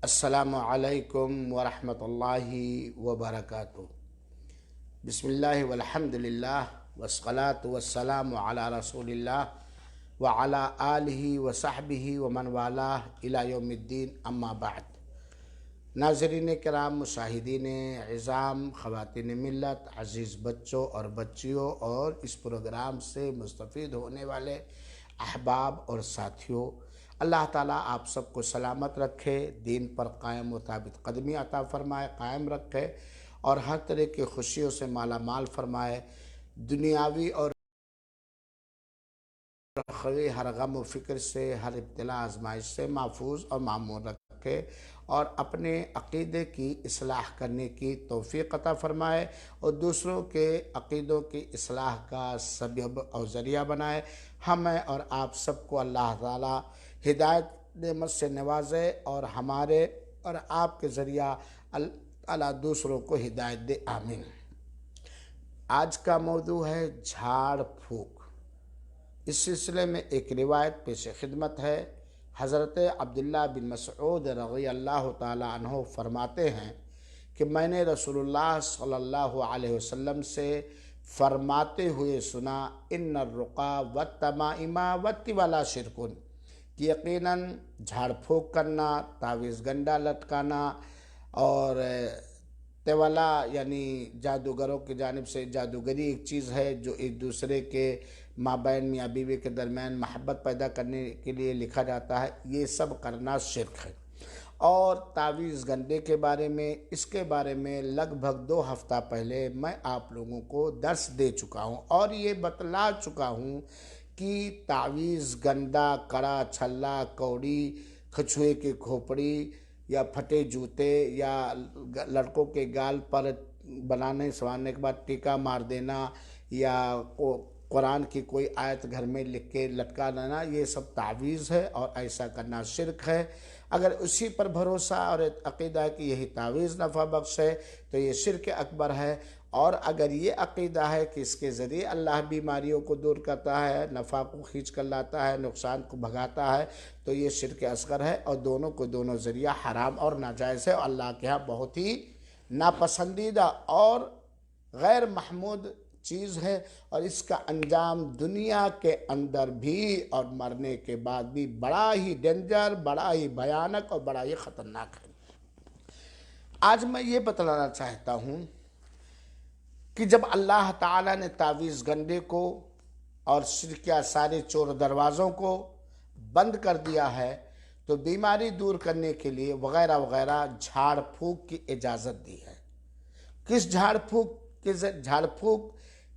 السلام علیکم ورحمۃ اللہ وبرکاتہ۔ بسم اللہ والحمد للہ والصلاة والسلام علی رسول اللہ وعلی آلہ وصحبہ ومن والہ الی یوم الدین، اما بعد۔ ناظرین کرام، مشاہدین عظام، خواتین ملت، عزیز بچوں اور بچیوں اور اس پروگرام سے مستفید ہونے والے احباب اور ساتھیوں، اللہ تعالیٰ آپ سب کو سلامت رکھے، دین پر قائم و ثابت قدمی عطا فرمائے، قائم رکھے اور ہر طرح کی خوشیوں سے مالا مال فرمائے، دنیاوی اور اخروی ہر غم و فکر سے، ہر ابتلا آزمائش سے محفوظ اور معمور رکھے اور اپنے عقیدے کی اصلاح کرنے کی توفیق عطا فرمائے اور دوسروں کے عقیدوں کی اصلاح کا سبب اور ذریعہ بنائے۔ ہمیں اور آپ سب کو اللہ تعالیٰ ہدایت نعمت سے نوازے اور ہمارے اور آپ کے ذریعہ اللہ دوسروں کو ہدایت دے، آمین۔ آج کا موضوع ہے جھاڑ پھونک۔ اس سلسلے میں ایک روایت پیش خدمت ہے۔ حضرت عبداللہ بن مسعود رضی اللہ تعالی عنہ فرماتے ہیں کہ میں نے رسول اللہ صلی اللہ علیہ وسلم سے فرماتے ہوئے سنا، ان الرقا والتمائم والتوالا شرکن، کہ یقیناً جھاڑ پھونک کرنا، تعویذ گنڈا لٹکانا اور تولا یعنی جادوگروں کی جانب سے جادوگری ایک چیز ہے جو ایک دوسرے کے مابین میاں بیوی کے درمیان محبت پیدا کرنے کے لیے لکھا جاتا ہے، یہ سب کرنا شرک ہے۔ اور تعویذ گنڈے کے بارے میں، اس کے بارے میں لگ بھگ 2 ہفتہ پہلے میں آپ لوگوں کو درس دے چکا ہوں اور یہ بتلا چکا ہوں کہ تعویذ گنڈا، کڑا چھلا، کوڑی، کچھوے کی کھوپڑی یا پھٹے جوتے یا لڑکوں کے گال پر بنانے سنوانے کے بعد ٹیکا مار دینا یا قرآن کی کوئی آیت گھر میں لکھ کے لٹکا دینا، یہ سب تعویذ ہے اور ایسا کرنا شرک ہے۔ اگر اسی پر بھروسہ اور عقیدہ ہے کہ یہی تعویذ نفع بخش ہے تو یہ شرک اکبر ہے، اور اگر یہ عقیدہ ہے کہ اس کے ذریعے اللہ بیماریوں کو دور کرتا ہے، نفع کو کھینچ کر لاتا ہے، نقصان کو بھگاتا ہے، تو یہ شرک اصغر ہے اور دونوں کو دونوں ذریعہ حرام اور ناجائز ہے اور اللہ کے ہاں بہت ہی ناپسندیدہ اور غیر محمود چیز ہے، اور اس کا انجام دنیا کے اندر بھی اور مرنے کے بعد بھی بڑا ہی ڈینجر، بڑا ہی بھیانک اور بڑا ہی خطرناک ہے۔ آج میں یہ بتلانا چاہتا ہوں کہ جب اللہ تعالیٰ نے تعویذ گنڈے کو اور شرکیہ سارے چور دروازوں کو بند کر دیا ہے تو بیماری دور کرنے کے لیے وغیرہ وغیرہ جھاڑ پھونک کی اجازت دی ہے۔ کس جھاڑ پھونک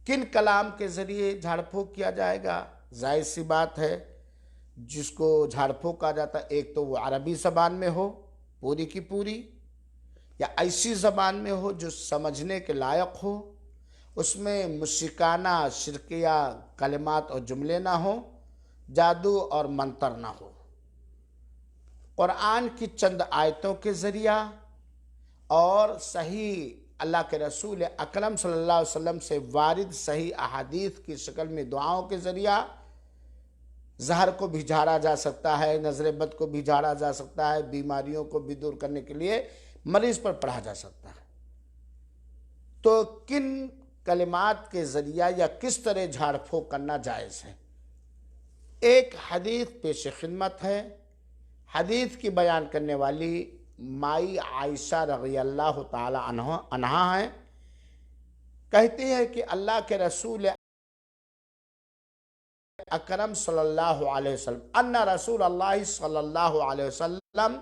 کن کلام کے ذریعے جھاڑ پھونک کیا جائے گا؟ ظاہر سی بات ہے، جس کو جھاڑ پھونک کہا جاتا ہے، ایک تو وہ عربی زبان میں ہو پوری کی پوری، یا ایسی زبان میں ہو جو سمجھنے کے لائق ہو، اس میں مشرکانہ شرکیہ کلمات اور جملے نہ ہوں، جادو اور منتر نہ ہو، قرآن کی چند آیتوں کے ذریعہ اور صحیح اللہ کے رسول اکرم صلی اللہ علیہ وسلم سے وارد صحیح احادیث کی شکل میں دعاؤں کے ذریعہ زہر کو بھی جھاڑا جا سکتا ہے، نظر بد کو بھی جھاڑا جا سکتا ہے، بیماریوں کو بھی دور کرنے کے لیے مریض پر پڑھا جا سکتا ہے۔ تو کن کلمات کے ذریعہ یا کس طرح جھاڑ پھونک کرنا جائز ہے؟ ایک حدیث پیش خدمت ہے۔ حدیث کی بیان کرنے والی مائی عائشہ رضی اللہ تعالی عنہا ہیں، کہتی ہیں کہ اللہ کے رسول اکرم صلی اللہ علیہ وسلم ان رسول اللہ صلی اللہ علیہ وسلم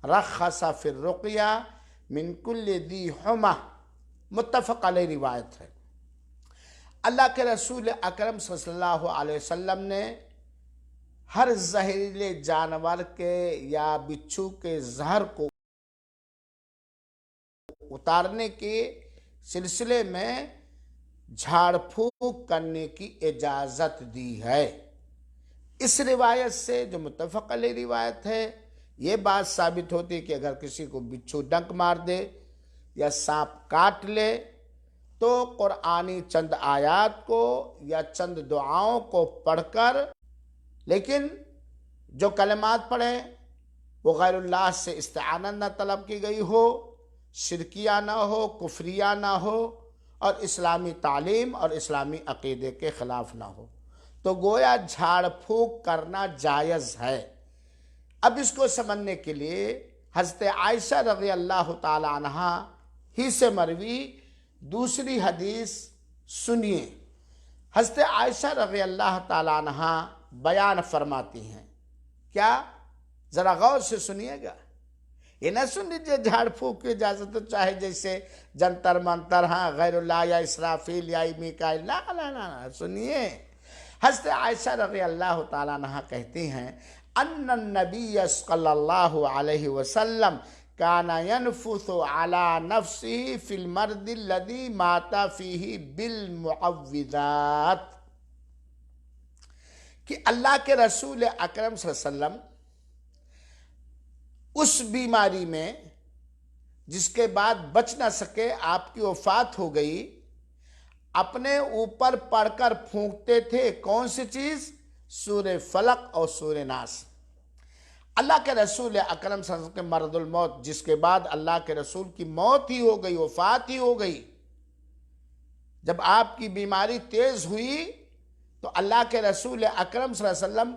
رخص فی الرقیہ من کل ذی حمہ، متفق علیہ روایت ہے۔ اللہ کے رسول اکرم صلی اللہ علیہ وسلم نے ہر زہریلے جانور کے یا بچھو کے زہر کو اتارنے کے سلسلے میں جھاڑ پھونک کرنے کی اجازت دی ہے۔ اس روایت سے جو متفق علیہ روایت ہے، یہ بات ثابت ہوتی ہے کہ اگر کسی کو بچھو ڈنک مار دے یا سانپ کاٹ لے تو قرآنی چند آیات کو یا چند دعاؤں کو پڑھ کر، لیکن جو کلمات پڑھیں وہ غیر اللہ سے استعانت نہ طلب کی گئی ہو، شرکیہ نہ ہو، کفریہ نہ ہو، اور اسلامی تعلیم اور اسلامی عقیدے کے خلاف نہ ہو، تو گویا جھاڑ پھونک کرنا جائز ہے۔ اب اس کو سمجھنے کے لیے حضرت عائشہ رضی اللہ تعالی عنہ ہی سے مروی دوسری حدیث سنیے۔ حضرت عائشہ رضی اللہ تعالی عنہ بیان فرماتی ہیں، کیا؟ ذرا غور سے سنیے گا، یہ نہ سن لیجیے جھاڑ پھونک کی اجازت تو چاہے جیسے جنتر منتر، ہاں غیر اللہ یا اسرافیل یا میکائیل، لا لا لا، سنیے۔ حضرت عائشہ رضی اللہ تعالیٰ عنہ کہتی ہیں ان النبی صلی اللہ علیہ وسلم کان ینفث علی نفسہ فی المرض الذی مات فیہ بالمعوذات، کہ اللہ کے رسول اکرم صلی اللہ علیہ وسلم اس بیماری میں جس کے بعد بچ نہ سکے، آپ کی وفات ہو گئی، اپنے اوپر پڑھ کر پھونکتے تھے کون سی چیز؟ سورہ فلق اور سورہ ناس۔ اللہ کے رسول اکرم صلی اللہ علیہ وسلم کے مرض الموت، جس کے بعد اللہ کے رسول کی موت ہی ہو گئی، وفات ہی ہو گئی، جب آپ کی بیماری تیز ہوئی تو اللہ کے رسول اکرم صلی اللہ علیہ وسلم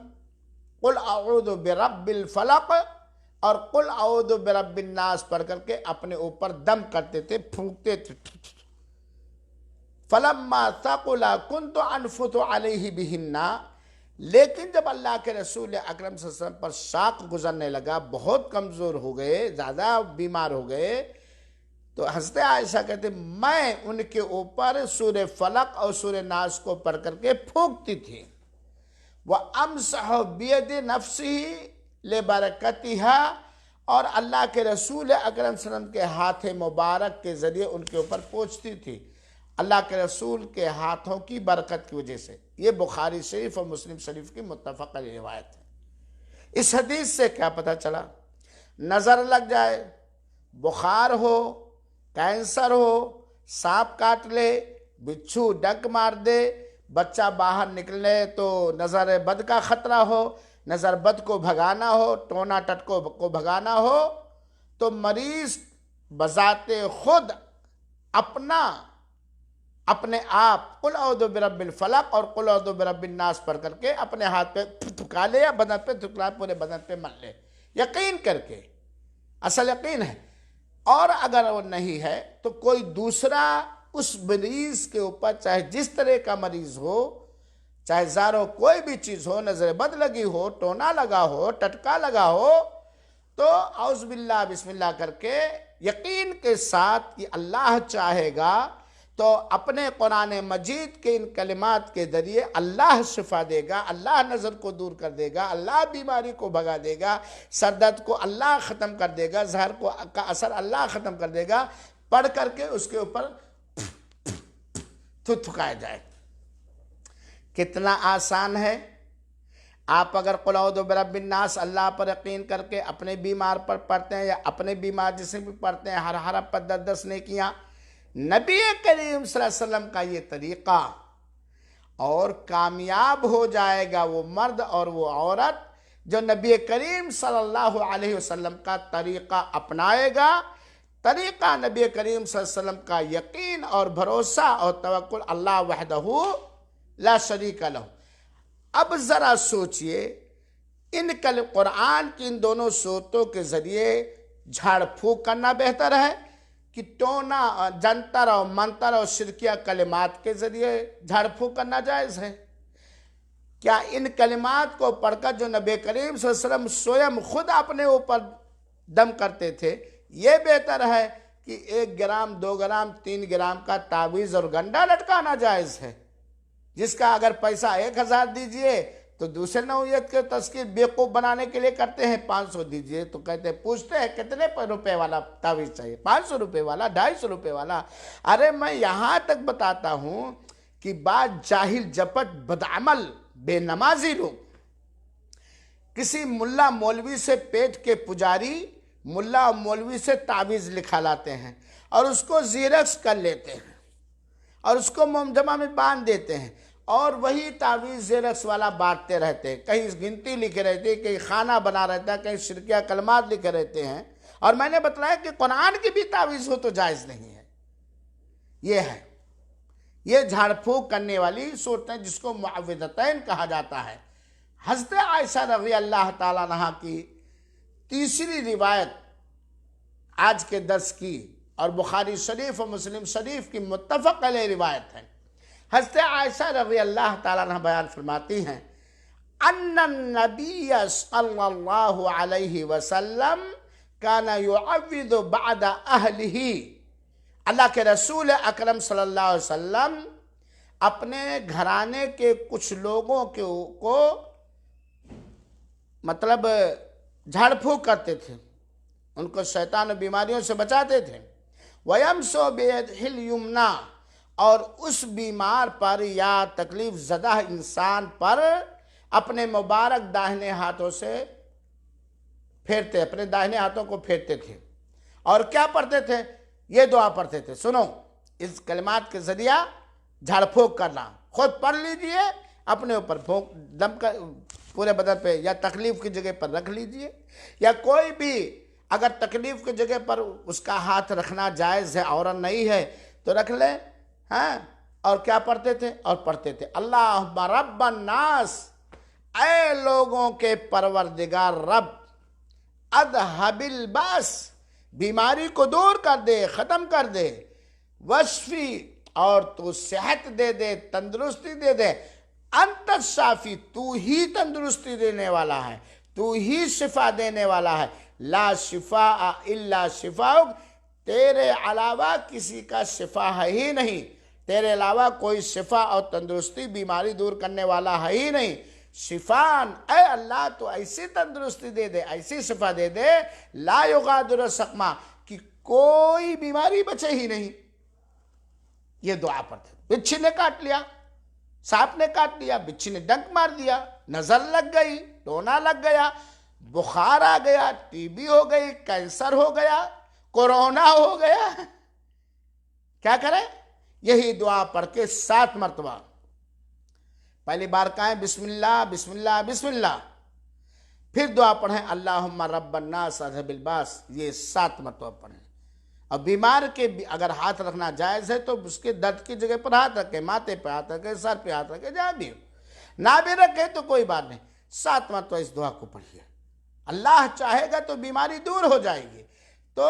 قل اعوذ برب الفلق اور قل اعوذ برب الناس پڑھ کر کے اپنے اوپر دم کرتے تھے، پھونکتے تھے۔ فلما ثقل كنت انفث علیہ بہن، لیکن جب اللہ کے رسول اکرم صلی اللہ علیہ وسلم پر شاق گزرنے لگا، بہت کمزور ہو گئے، زیادہ بیمار ہو گئے، تو حضرت عائشہ کہتے میں ان کے اوپر سورہ فلق اور سورہ ناس کو پڑھ کر کے پھونکتی تھی۔ وَأَمْسَحُ بِيَدِ نَفْسِهِ لِبَرَكَتِهَا، اور اللہ کے رسول اکرم صلی اللہ علیہ وسلم کے ہاتھ مبارک کے ذریعے ان کے اوپر پوچھتی تھی، اللہ کے رسول کے ہاتھوں کی برکت کی وجہ سے۔ یہ بخاری شریف اور مسلم شریف کی متفق علیہ روایت ہے۔ اس حدیث سے کیا پتہ چلا؟ نظر لگ جائے، بخار ہو، کینسر ہو، سانپ کاٹ لے، بچھو ڈنک مار دے، بچہ باہر نکلے تو نظر بد کا خطرہ ہو، نظر بد کو بھگانا ہو، ٹونا ٹٹکو کو بھگانا ہو، تو مریض بذات خود اپنے آپ قل اعوذ برب الفلق اور قل اعوذ برب الناس پڑھ کر کے اپنے ہاتھ پہ تھکا لے یا بدن پہ تھکا، پورے بدن پہ مل لے، یقین کر کے، اصل یقین ہے۔ اور اگر وہ نہیں ہے تو کوئی دوسرا اس مریض کے اوپر، چاہے جس طرح کا مریض ہو، چاہے زارو کوئی بھی چیز ہو، نظر بد لگی ہو، ٹونا لگا ہو، ٹٹکا لگا ہو، تو اعوذ باللہ بسم اللہ کر کے یقین کے ساتھ کہ اللہ چاہے گا تو اپنے قرآن مجید کے ان کلمات کے ذریعے اللہ شفا دے گا، اللہ نظر کو دور کر دے گا، اللہ بیماری کو بھگا دے گا، سر درد کو اللہ ختم کر دے گا، زہر کا اثر اللہ ختم کر دے گا، پڑھ کر کے اس کے اوپر تھکایا جائے۔ کتنا آسان ہے۔ آپ اگر قل اعوذ برب الناس اللہ پر یقین کر کے اپنے بیمار پر پڑھتے ہیں یا اپنے بیمار جسے بھی پڑھتے ہیں، ہر حرف پر 10 نیکیاں، نبی کریم صلی اللہ علیہ وسلم کا یہ طریقہ، اور کامیاب ہو جائے گا وہ مرد اور وہ عورت جو نبی کریم صلی اللہ علیہ وسلم کا طریقہ اپنائے گا۔ طریقہ نبی کریم صلی اللہ علیہ وسلم کا یقین اور بھروسہ اور توکل اللہ وحدہ لا شریک لہ۔ اب ذرا سوچئے، قرآن کی ان دونوں صورتوں کے ذریعے جھاڑ پھونک کرنا بہتر ہے کہ ٹونا، جنتر اور منتر اور شرکیہ کلمات کے ذریعے جھاڑ پھونک کرنا جائز ہے؟ کیا ان کلمات کو پڑھ کر جو نبی کریم صلی اللہ علیہ وسلم سوئم خود اپنے اوپر دم کرتے تھے، یہ بہتر ہے کہ 1 گرام 2 گرام 3 گرام کا تعویذ اور گنڈا لٹکانا جائز ہے، جس کا اگر پیسہ 1000 دیجئے تو دوسرے نوعیت کے تذکیر بیوقوف بنانے کے لیے کرتے ہیں 500 دیجئے، تو کہتے ہیں، پوچھتے ہیں کتنے روپے والا تعویذ چاہیے؟ 500 روپے والا، 250 روپے والا؟ ارے میں یہاں تک بتاتا ہوں کہ بعض جاہل جپٹ بدعمل بے نمازی لوگ کسی ملا مولوی سے پیٹ کے پجاری ملا مولوی سے تعویذ لکھا لاتے ہیں اور اس کو زیرکس کر لیتے ہیں اور اس کو مومجمہ میں باندھ دیتے ہیں اور وہی تعویذ رقص والا بانٹتے رہتے، کہیں گنتی لکھے رہتے، کہیں خانہ بنا رہتا، کہیں شرکیہ کلمات لکھے رہتے ہیں۔ اور میں نے بتلایا کہ قرآن کی بھی تعویذ ہو تو جائز نہیں ہے۔ یہ ہے، یہ جھاڑ پھونک کرنے والی صورتیں جس کو معوذتین کہا جاتا ہے۔ حضرت عائشہ رضی اللہ تعالیٰ عنہا کی تیسری روایت آج کے درس کی، اور بخاری شریف اور مسلم شریف کی متفق علیہ روایت ہے۔ حضرت عائشہ رضی اللہ تعالیٰ عنہ بیان فرماتی ہیں ان النبی صلی اللہ علیہ وسلم کان یعوذ بعد اہلہ، اللہ کے رسول اکرم صلی اللہ علیہ وسلم اپنے گھرانے کے کچھ لوگوں کو مطلب جھاڑ پھونک کرتے تھے، ان کو شیطان و بیماریوں سے بچاتے تھے۔ وَيَمْسُ بِيَدِهِ الْيُمْنَى، اور اس بیمار پر یا تکلیف زدہ انسان پر اپنے مبارک داہنے ہاتھوں سے پھیرتے، اپنے داہنے ہاتھوں کو پھیرتے تھے۔ اور کیا پڑھتے تھے؟ یہ دعا پڑھتے تھے، سنو اس کلمات کے ذریعہ جھاڑ پھونک کرنا، خود پڑھ لیجئے، اپنے اوپر پھونک دم کر پورے بدن پہ، یا تکلیف کی جگہ پر رکھ لیجئے، یا کوئی بھی اگر تکلیف کی جگہ پر اس کا ہاتھ رکھنا جائز ہے، عورت نہیں ہے تو رکھ لے۔ ہاں، اور کیا پڑھتے تھے؟ اور پڑھتے تھے اللہم رب الناس، اے لوگوں کے پروردگار رب، اذھب الباس، بیماری کو دور کر دے، ختم کر دے، واشفی، اور تو صحت دے دے، تندرستی دے دے، انت الشافی، تو ہی تندرستی دینے والا ہے، تو ہی شفا دینے والا ہے، لا شفاء الا شفاؤک، تیرے علاوہ کسی کا شفا ہے ہی نہیں، تیرے علاوہ کوئی شفا اور تندرستی بیماری دور کرنے والا ہے ہی نہیں۔ شفان، اے اللہ تو ایسی تندرستی دے دے، ایسی شفا دے دے، لا یغادر سقما، کہ کوئی بیماری بچے ہی نہیں۔ یہ دعا پڑھتے، بچھی نے کاٹ لیا، سانپ نے کاٹ لیا، بچھی نے ڈنک مار دیا، نظر لگ گئی، ٹونا لگ گیا، بخار آ گیا، ٹی بی ہو گئی، کینسر ہو گیا، کورونا ہو گیا، کیا کریں؟ یہی دعا پڑھ کے 7 مرتبہ، پہلی بار کہیں بسم اللہ بسم اللہ بسم اللہ، پھر دعا پڑھیں اللہم رب الناس اذھب الباس، یہ 7 مرتبہ پڑھیں۔ اور بیمار کے اگر ہاتھ رکھنا جائز ہے تو اس کے درد کی جگہ پر ہاتھ رکھے، ماتھے پہ ہاتھ رکھے، سر پہ ہاتھ رکھے، جہاں بھی ہو، نہ بھی رکھے تو کوئی بات نہیں، 7 مرتبہ اس دعا کو پڑھیے، اللہ چاہے گا تو بیماری دور ہو جائے گی۔ تو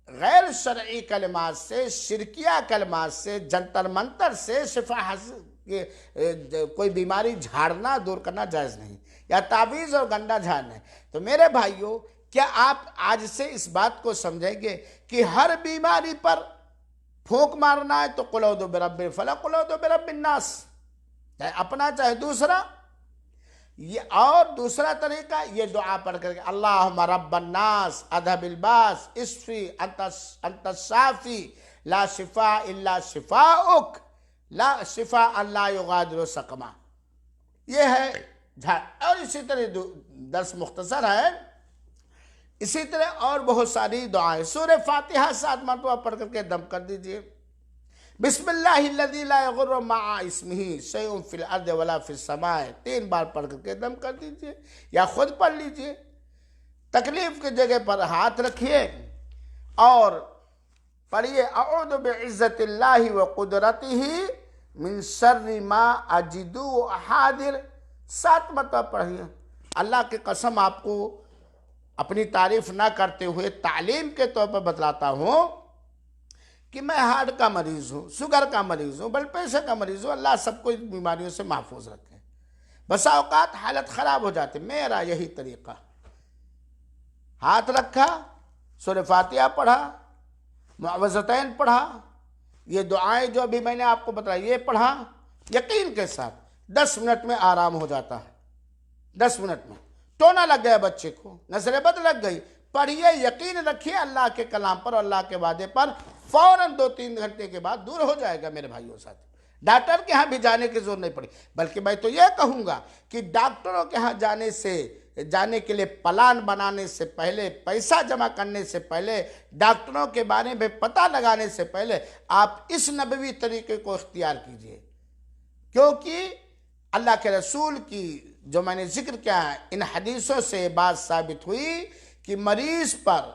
غیر شرعی کلمات سے، شرکیہ کلمات سے، جنتر منتر سے شفا حاصل، کوئی بیماری جھاڑنا دور کرنا جائز نہیں، یا تعویذ اور گنڈا جھاڑنا ہے۔ تو میرے بھائیوں، کیا آپ آج سے اس بات کو سمجھیں گے کہ ہر بیماری پر پھونک مارنا ہے تو قل اعوذ برب الفلق، قل اعوذ برب الناس، چاہے اپنا چاہے دوسرا، اور دوسرا طریقہ یہ دعا پڑھ کر کے اللہم رب الناس اذھب الباس اشفی انت الشافی لا شفاء الا شفاؤک لا شفاء لا یغادر سقما، یہ ہے۔ اور اسی طرح درس مختصر ہے، اسی طرح اور بہت ساری دعائیں، سورہ فاتحہ 7 مرتبہ پڑھ کر کے دم کر دیجئے، بسم اللہ الذی لا یضر مع اسمہ شیء فی الارض ولا فی السماء 3 بار پڑھ کر کے دم کر دیجئے، یا خود پڑھ لیجئے، تکلیف کی جگہ پر ہاتھ رکھیے اور پڑھیے اعوذ بعزت اللہ وقدرتہ من شر ما اجد واحاذر، 7 مرتبہ پڑھیے۔ اللہ کی قسم آپ کو اپنی تعریف نہ کرتے ہوئے تعلیم کے طور پر بتلاتا ہوں کہ میں ہارٹ کا مریض ہوں، شوگر کا مریض ہوں، بلڈ پریشر کا مریض ہوں، اللہ سب کو ان بیماریوں سے محفوظ رکھے۔ بسا اوقات حالت خراب ہو جاتی، میرا یہی طریقہ، ہاتھ رکھا، سورہ فاتحہ پڑھا، معوذتین پڑھا، یہ دعائیں جو ابھی میں نے آپ کو بتایا یہ پڑھا، یقین کے ساتھ 10 منٹ میں آرام ہو جاتا ہے، 10 منٹ میں۔ ٹونا لگ گیا بچے کو، نظر بد لگ گئی، پڑھیے، یقین رکھیے اللہ کے کلام پر اور اللہ کے وعدے پر، فوراً 2-3 گھنٹے کے بعد دور ہو جائے گا میرے بھائیوں ساتھ۔ ڈاکٹر کے ہاں بھی جانے کی ضرورت نہیں پڑی، بلکہ میں تو یہ کہوں گا کہ ڈاکٹروں کے ہاں جانے کے لیے پلان بنانے سے پہلے، پیسہ جمع کرنے سے پہلے، ڈاکٹروں کے بارے میں پتہ لگانے سے پہلے آپ اس نبوی طریقے کو اختیار کیجئے۔ کیونکہ اللہ کے رسول کی جو میں نے ذکر کیا ہے ان حدیثوں سے یہ بات ثابت ہوئی کہ مریض پر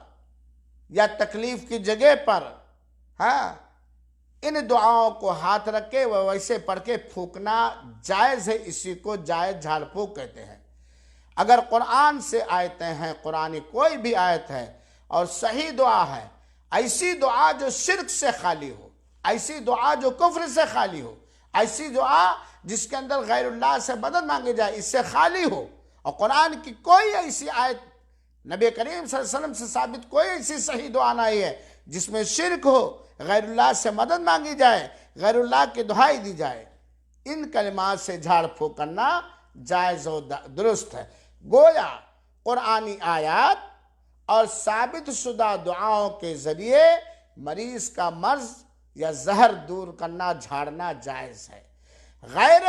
یا تکلیف کی جگہ پر ان دعاؤں کو ہاتھ رکھ کے وہ ویسے پڑھ کے پھونکنا جائز ہے، اسی کو جائز جھاڑ پھونک کہتے ہیں۔ اگر قرآن سے آیتیں ہیں، قرآن کوئی بھی آیت ہے اور صحیح دعا ہے، ایسی دعا جو شرک سے خالی ہو، ایسی دعا جو کفر سے خالی ہو، ایسی دعا جس کے اندر غیر اللہ سے مدد مانگی جائے اس سے خالی ہو، اور قرآن کی کوئی ایسی آیت نبی کریم صلی اللہ علیہ وسلم سے ثابت کوئی ایسی صحیح دعا نہیں ہے جس میں شرک ہو، غیر اللہ سے مدد مانگی جائے، غیر اللہ کی دعائی دی جائے، ان کلمات سے جھاڑ پھونک کرنا جائز و درست ہے۔ گویا قرآنی آیات اور ثابت شدہ دعاؤں کے ذریعے مریض کا مرض یا زہر دور کرنا، جھاڑنا جائز ہے۔ غیر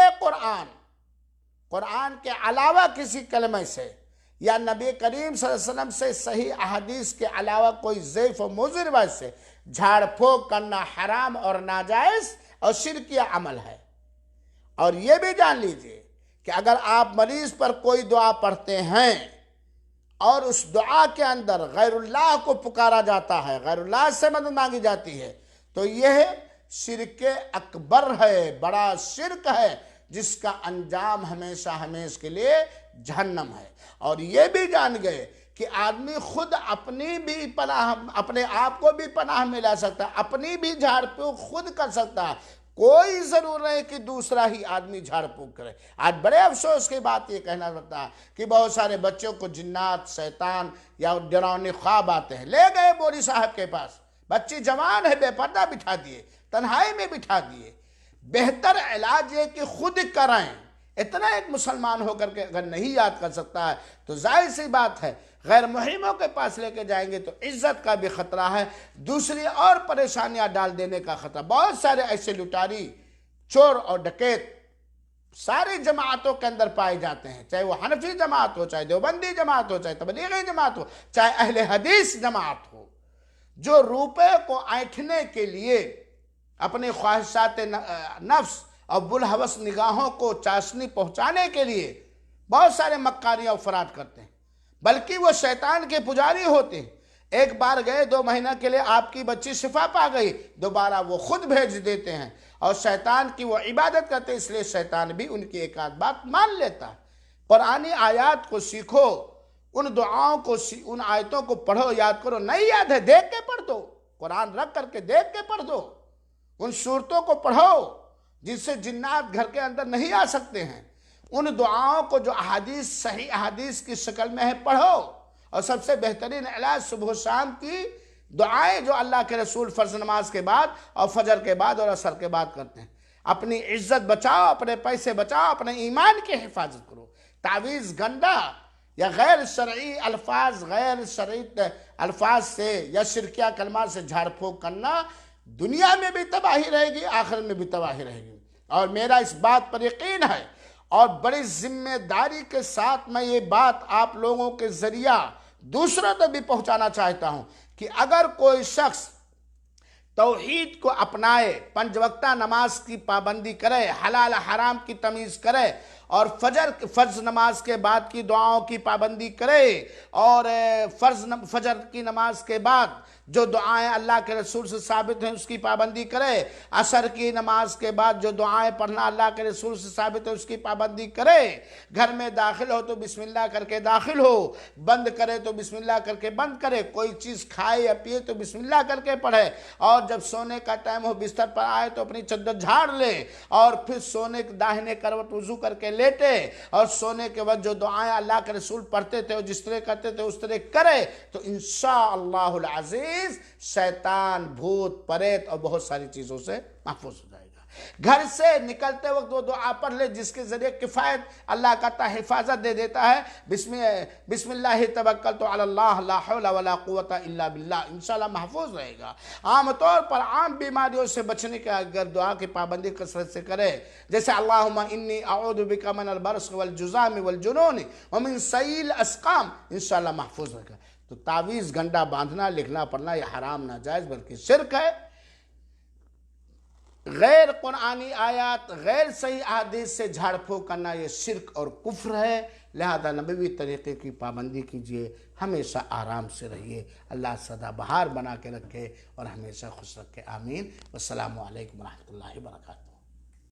قرآن کے علاوہ کسی کلمے سے یا نبی کریم صلی اللہ علیہ وسلم سے صحیح احادیث کے علاوہ کوئی ضعیف و موضوع روایت سے جھاڑ پھونک کرنا حرام اور ناجائز اور شرکیہ عمل ہے۔ اور یہ بھی جان لیجئے کہ اگر آپ مریض پر کوئی دعا پڑھتے ہیں اور اس دعا کے اندر غیر اللہ کو پکارا جاتا ہے، غیر اللہ سے مدد مانگی جاتی ہے، تو یہ شرک اکبر ہے، بڑا شرک ہے، جس کا انجام ہمیشہ ہمیشہ کے لیے جہنم ہے۔ اور یہ بھی جان گئے کہ آدمی خود اپنی بھی پناہ، اپنے آپ کو بھی پناہ ملا سکتا ہے، اپنی بھی جھاڑ پھونک خود کر سکتا ہے، کوئی ضرور نہیں کہ دوسرا ہی آدمی جھاڑ پھونک کرے۔ آج بڑے افسوس کی بات یہ کہنا پڑتا ہے کہ بہت سارے بچوں کو جنات، شیطان یا ڈراؤنے خواب آتے ہیں، لے گئے مولوی صاحب کے پاس، بچی جوان ہے، بے پردہ بٹھا دیے، تنہائی میں بٹھا دیے۔ بہتر علاج یہ کہ خود کرائیں۔ اتنا ایک مسلمان ہو کر کے اگر نہیں یاد کر سکتا ہے تو ظاہر سی بات ہے غیر محرموں کے پاس لے کے جائیں گے تو عزت کا بھی خطرہ ہے، دوسری اور پریشانیاں ڈال دینے کا خطرہ۔ بہت سارے ایسے لٹاری، چور اور ڈکیت ساری جماعتوں کے اندر پائے جاتے ہیں، چاہے وہ حنفی جماعت ہو، چاہے دیوبندی جماعت ہو، چاہے تبلیغی جماعت ہو، چاہے اہل حدیث جماعت ہو، جو روپے کو اینٹھنے کے لیے اپنے خواہشات نفس اور بلحوث نگاہوں کو چاشنی پہنچانے کے لیے بہت سارے مکاریاں افراد کرتے ہیں، بلکہ وہ شیطان کے پجاری ہوتے ہیں۔ ایک بار گئے، 2 مہینہ کے لیے آپ کی بچی شفا پا گئی، دوبارہ وہ خود بھیج دیتے ہیں اور شیطان کی وہ عبادت کرتے ہیں، اس لیے شیطان بھی ان کی ایک آدھ بات مان لیتا ہے۔ قرآنی آیات کو سیکھو، ان دعاؤں کو، ان آیتوں کو پڑھو، یاد کرو۔ نہیں یاد ہے دیکھ کے پڑھ دو، قرآن رکھ کر کے دیکھ کے پڑھ دو، ان صورتوں کو پڑھو جس سے جنات گھر کے اندر نہیں آ سکتے ہیں، ان دعاؤں کو جو احادیث، صحیح احادیث کی شکل میں ہے، پڑھو۔ اور سب سے بہترین علاج صبح و شام کی دعائیں جو اللہ کے رسول فرض نماز کے بعد اور فجر کے بعد اور عصر کے بعد کرتے ہیں۔ اپنی عزت بچاؤ، اپنے پیسے بچاؤ، اپنے ایمان کی حفاظت کرو۔ تعویذ گنڈا یا غیر شرعی الفاظ، غیر شرعی الفاظ سے یا شرکیہ کلمات سے جھاڑ پھونک کرنا دنیا میں بھی تباہی رہے گی، آخرت میں بھی تباہی رہے گی۔ اور میرا اس بات پر یقین ہے اور بڑی ذمہ داری کے ساتھ میں یہ بات آپ لوگوں کے ذریعہ دوسروں تک بھی پہنچانا چاہتا ہوں کہ اگر کوئی شخص توحید کو اپنائے، 5 وقتہ نماز کی پابندی کرے، حلال حرام کی تمیز کرے اور فرض نماز کے بعد کی دعاؤں کی پابندی کرے اور فجر کی نماز کے بعد جو دعائیں اللہ کے رسول سے ثابت ہیں اس کی پابندی کرے، عصر کی نماز کے بعد جو دعائیں پڑھنا اللہ کے رسول سے ثابت ہے اس کی پابندی کرے، گھر میں داخل ہو تو بسم اللہ کر کے داخل ہو، بند کرے تو بسم اللہ کر کے بند کرے، کوئی چیز کھائے یا پیے تو بسم اللہ کر کے پڑھے، اور جب سونے کا ٹائم ہو بستر پر آئے تو اپنی چادر جھاڑ لے اور پھر سونے کے داہنے کروٹ وضو کر کے لیٹے اور سونے کے وقت جو دعائیں اللہ کے رسول پڑھتے تھے اور جس طرح کرتے تھے اس طرح کرے تو انشاءاللہ العزیز شیطان، بھوت، پریت اور بہت ساری چیزوں سے محفوظ ہو جائے گا۔ گھر سے نکلتے وقت وہ دعا پڑھ لے جس کے ذریعے کفایت اللہ کا حفاظت دے دیتا ہے، بسم اللہ توکلت علی اللہ لا حول ولا قوت الا باللہ، انشاءاللہ محفوظ رہے گا۔ عام طور پر عام بیماریوں سے بچنے کے اگر دعا کی پابندی کثرت سے کرے، جیسے اللہم انی اعوذ بک من البرص والجذام والجنون ومن سیء الاسقام، انشاءاللہ محفوظ رہے گا۔ تو تعویذ گنڈا باندھنا، لکھنا پڑھنا یہ حرام ناجائز بلکہ شرک ہے۔ غیر قرآنی آیات، غیر صحیح احادیث سے جھاڑ پھونک کرنا یہ شرک اور کفر ہے، لہذا نبوی طریقے کی پابندی کیجئے، ہمیشہ آرام سے رہیے، اللہ سدا بہار بنا کے رکھے اور ہمیشہ خوش رکھے، آمین۔ والسلام علیکم ورحمۃ اللہ وبرکاتہ۔